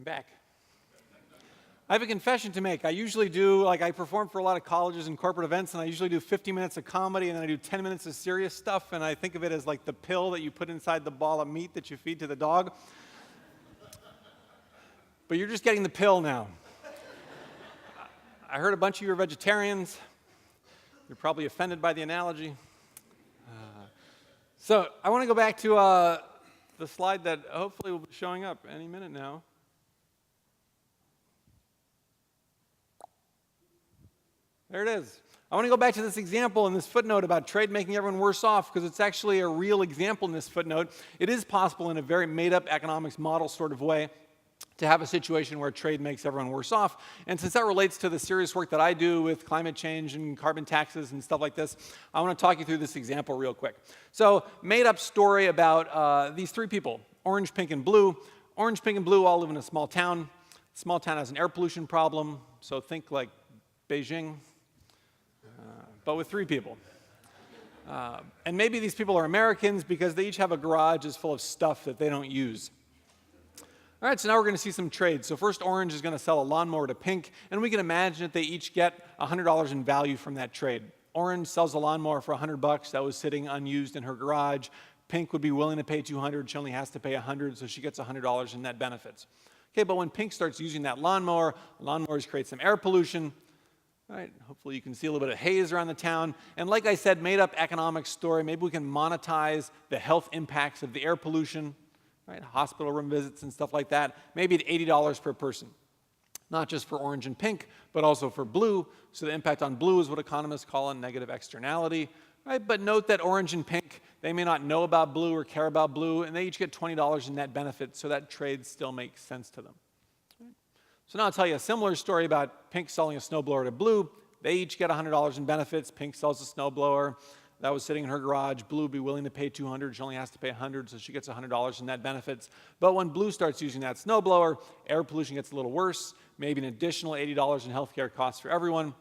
back. I have a confession to make. I usually do, I perform for a lot of colleges and corporate events, and I usually do 50 minutes of comedy, and then I do 10 minutes of serious stuff, and I think of it as like the pill that you put inside the ball of meat that you feed to the dog. But you're just getting the pill now. I heard a bunch of you are vegetarians. You're probably offended by the analogy. So I want to go back to the slide that hopefully will be showing up any minute now. There it is. I want to go back to this example and this footnote about trade making everyone worse off, because it's actually a real example in this footnote. It is possible in a very made-up economics model sort of way to have a situation where trade makes everyone worse off. And since that relates to the serious work that I do with climate change and carbon taxes and stuff like this, I want to talk you through this example real quick. So, made-up story about these three people, orange, pink, and blue. Orange, pink, and blue all live in a small town. The small town has an air pollution problem, so think like Beijing, but with three people. And maybe these people are Americans because they each have a garage that's full of stuff that they don't use. All right, so now we're going to see some trades. So first, orange is going to sell a lawnmower to pink, and we can imagine that they each get $100 in value from that trade. Orange sells a lawnmower for $100 that was sitting unused in her garage. Pink would be willing to pay $200. She only has to pay $100, so she gets $100 in net benefits. Okay, but when pink starts using that lawnmower, lawnmowers create some air pollution. All right, hopefully you can see a little bit of haze around the town. And like I said, made-up economic story. Maybe we can monetize the health impacts of the air pollution, right? Hospital room visits and stuff like that. Maybe at $80 per person. Not just for orange and pink, but also for blue. So the impact on blue is what economists call a negative externality. Right? But note that orange and pink, they may not know about blue or care about blue, and they each get $20 in net benefits, so that trade still makes sense to them. So now I'll tell you a similar story about pink selling a snowblower to blue. They each get $100 in benefits. Pink sells a snowblower that was sitting in her garage. Blue would be willing to pay $200. She only has to pay $100, so she gets $100 in net benefits. But when blue starts using that snowblower, air pollution gets a little worse, maybe an additional $80 in healthcare costs for everyone.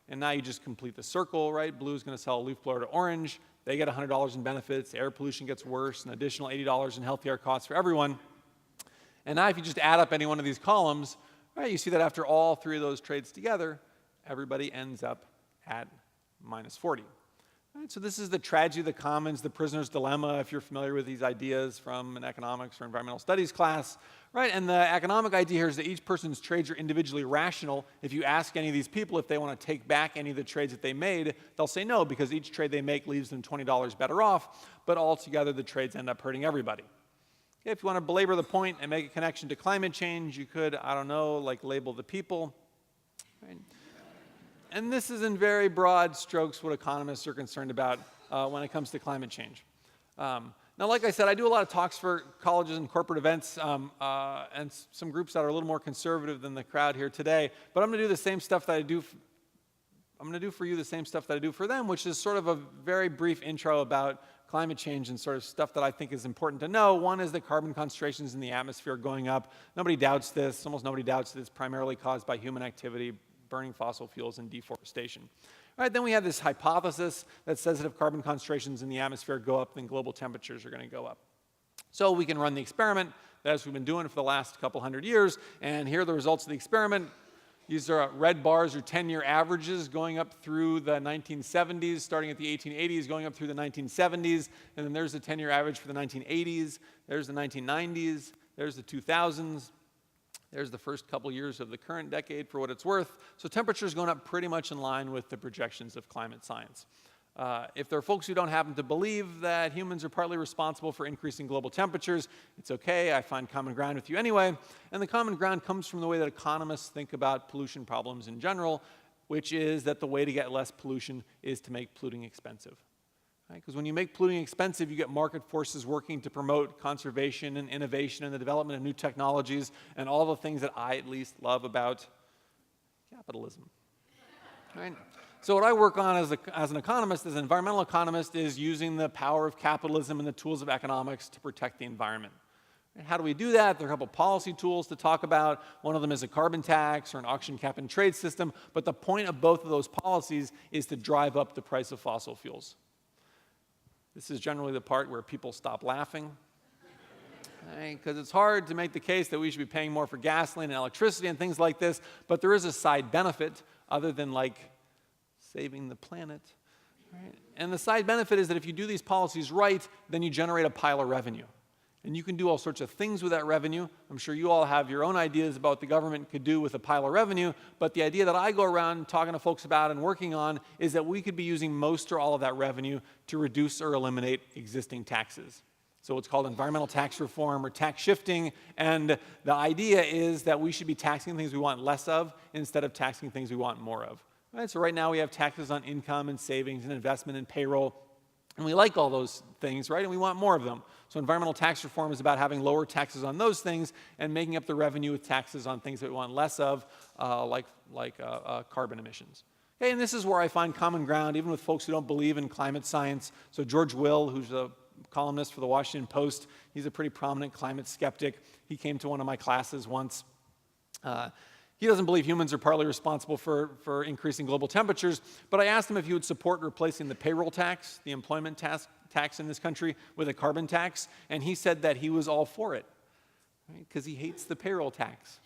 And now you just complete the circle, right? Blue is going to sell a leaf blower to orange. They get $100 in benefits. Air pollution gets worse, an additional $80 in healthcare costs for everyone. And now if you just add up any one of these columns, right, you see that after all three of those trades together, everybody ends up at minus 40. Right, so this is the tragedy of the commons, the prisoner's dilemma, if you're familiar with these ideas from an economics or environmental studies class. Right, and the economic idea here is that each person's trades are individually rational. If you ask any of these people if they want to take back any of the trades that they made, they'll say no, because each trade they make leaves them $20 better off, but altogether the trades end up hurting everybody. If you want to belabor the point and make a connection to climate change, you could, I don't know, like label the people. Right? And this is in very broad strokes what economists are concerned about when it comes to climate change. Now, like I said, I do a lot of talks for colleges and corporate events and some groups that are a little more conservative than the crowd here today. But I'm going to do the same stuff that I do. I'm going to do for you the same stuff that I do for them, which is sort of a very brief intro about climate change and sort of stuff that I think is important to know. One is that carbon concentrations in the atmosphere are going up. Nobody doubts this. Almost nobody doubts that it's primarily caused by human activity, burning fossil fuels and deforestation. All right, then we have this hypothesis that says that if carbon concentrations in the atmosphere go up, then global temperatures are going to go up. So we can run the experiment, as we've been doing for the last couple hundred years, and here are the results of the experiment. These are red bars are 10-year averages going up through the 1970s, starting at the 1880s, going up through the 1970s, and then there's the 10-year average for the 1980s, there's the 1990s, there's the 2000s, there's the first couple years of the current decade for what it's worth. So temperature's going up pretty much in line with the projections of climate science. If there are folks who don't happen to believe that humans are partly responsible for increasing global temperatures, it's okay, I find common ground with you anyway. And the common ground comes from the way that economists think about pollution problems in general, which is that the way to get less pollution is to make polluting expensive. Because when you make polluting expensive, you get market forces working to promote conservation and innovation and the development of new technologies and all the things that I at least love about capitalism. Right? So what I work on as an economist, as an environmental economist, is using the power of capitalism and the tools of economics to protect the environment. And how do we do that? There are a couple policy tools to talk about. One of them is a carbon tax or an auction cap and trade system. But the point of both of those policies is to drive up the price of fossil fuels. This is generally the part where people stop laughing. Because it's hard to make the case that we should be paying more for gasoline and electricity and things like this, but there is a side benefit other than like saving the planet. Right? And the side benefit is that if you do these policies right, then you generate a pile of revenue. And you can do all sorts of things with that revenue. I'm sure you all have your own ideas about what the government could do with a pile of revenue, but the idea that I go around talking to folks about and working on is that we could be using most or all of that revenue to reduce or eliminate existing taxes. So it's called environmental tax reform or tax shifting, and the idea is that we should be taxing things we want less of instead of taxing things we want more of. Right? So right now we have taxes on income and savings and investment and payroll, and we like all those things, right? And we want more of them. So environmental tax reform is about having lower taxes on those things and making up the revenue with taxes on things that we want less of, like carbon emissions. Okay, and this is where I find common ground, even with folks who don't believe in climate science. So George Will, who's a columnist for the Washington Post, he's a pretty prominent climate skeptic. He came to one of my classes once. He doesn't believe humans are partly responsible for increasing global temperatures, but I asked him if he would support replacing the payroll tax, the employment tax in this country, with a carbon tax, and he said that he was all for it, because he hates the payroll tax.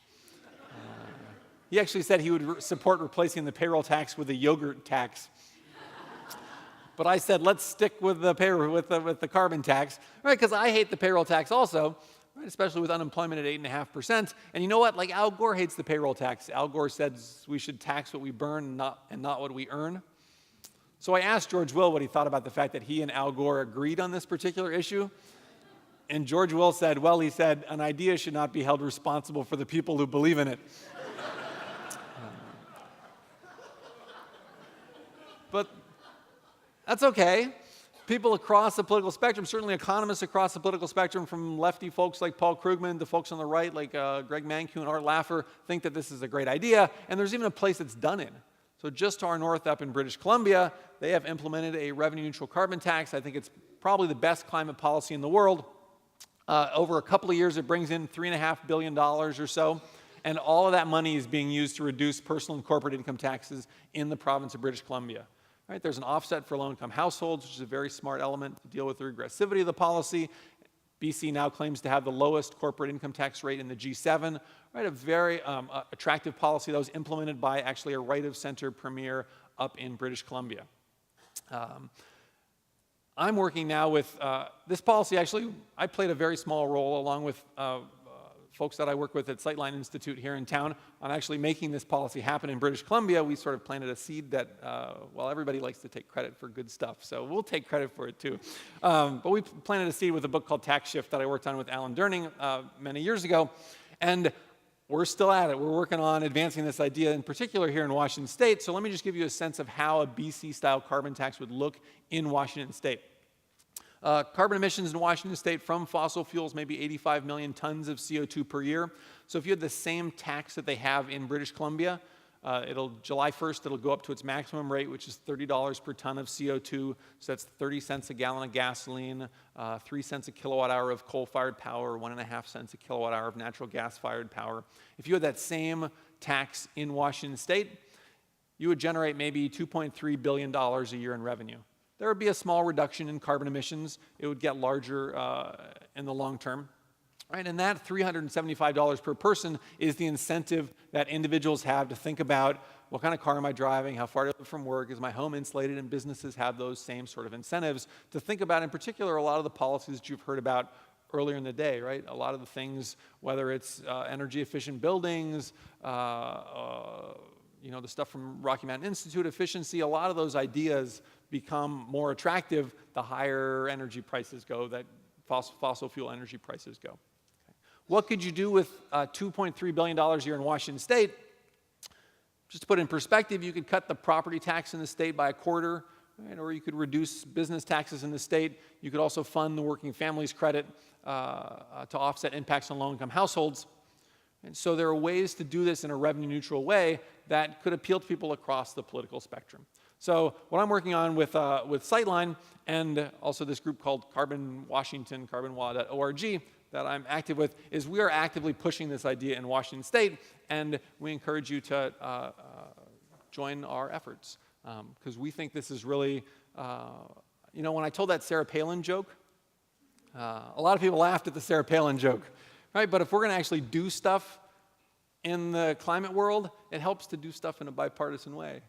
He actually said he would support replacing the payroll tax with a yogurt tax. But I said, let's stick with the carbon tax, right? Because I hate the payroll tax also, right? Especially with unemployment at 8.5%. And you know what? Like Al Gore hates the payroll tax. Al Gore said we should tax what we burn and not what we earn. So I asked George Will what he thought about the fact that he and Al Gore agreed on this particular issue. And George Will said, well, he said, an idea should not be held responsible for the people who believe in it. But that's okay. People across the political spectrum, certainly economists across the political spectrum, from lefty folks like Paul Krugman to folks on the right like Greg Mankiw and Art Laffer, think that this is a great idea. And there's even a place it's done in. So just to our north up in British Columbia, they have implemented a revenue-neutral carbon tax. I think it's probably the best climate policy in the world. Over a couple of years, it brings in $3.5 billion or so. And all of that money is being used to reduce personal and corporate income taxes in the province of British Columbia. Right, there's an offset for low-income households, which is a very smart element to deal with the regressivity of the policy. BC now claims to have the lowest corporate income tax rate in the G7. Right, a very attractive policy that was implemented by actually a right-of-center premier up in British Columbia. I'm working now with this policy. Actually, I played a very small role along with folks that I work with at Sightline Institute here in town on actually making this policy happen in British Columbia. We sort of planted a seed that, well, everybody likes to take credit for good stuff, so we'll take credit for it too. But we planted a seed with a book called Tax Shift that I worked on with Alan Durning many years ago, and we're still at it. We're working on advancing this idea, in particular here in Washington State. So let me just give you a sense of how a BC-style carbon tax would look in Washington State. Carbon emissions in Washington State from fossil fuels may be 85 million tons of CO2 per year. So if you had the same tax that they have in British Columbia, July 1st, it'll go up to its maximum rate, which is $30 per ton of CO2. So that's 30 cents a gallon of gasoline, 3 cents a kilowatt hour of coal-fired power, 1.5 cents a kilowatt hour of natural gas-fired power. If you had that same tax in Washington State, you would generate maybe $2.3 billion a year in revenue. There would be a small reduction in carbon emissions. It would get larger in the long term. Right? And that $375 per person is the incentive that individuals have to think about what kind of car am I driving, how far do I live from work, is my home insulated, and businesses have those same sort of incentives to think about, in particular, a lot of the policies that you've heard about earlier in the day, right? A lot of the things, whether it's energy efficient buildings, the stuff from Rocky Mountain Institute, efficiency, a lot of those ideas become more attractive the higher energy prices go, that fossil fuel energy prices go. Okay. What could you do with $2.3 billion a year in Washington State? Just to put it in perspective, you could cut the property tax in the state by a quarter, right? Or you could reduce business taxes in the state. You could also fund the Working Families Credit to offset impacts on low-income households. And so there are ways to do this in a revenue-neutral way that could appeal to people across the political spectrum. So what I'm working on with Sightline and also this group called Carbon Washington, carbonwa.org, that I'm active with, is we are actively pushing this idea in Washington State, and we encourage you to join our efforts, because we think this is really, when I told that Sarah Palin joke, A lot of people laughed at the Sarah Palin joke, right? But if we're going to actually do stuff in the climate world, it helps to do stuff in a bipartisan way.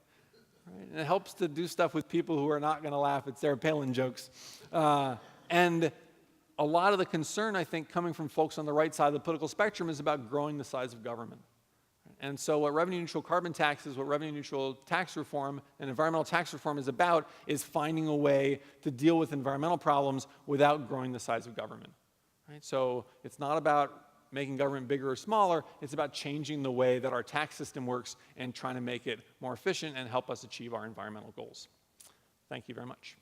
Right? And it helps to do stuff with people who are not going to laugh at Sarah Palin jokes. And a lot of the concern, I think, coming from folks on the right side of the political spectrum is about growing the size of government. And so what revenue-neutral carbon taxes, what revenue-neutral tax reform and environmental tax reform is about is finding a way to deal with environmental problems without growing the size of government. Right? So it's not about making government bigger or smaller, it's about changing the way that our tax system works and trying to make it more efficient and help us achieve our environmental goals. Thank you very much.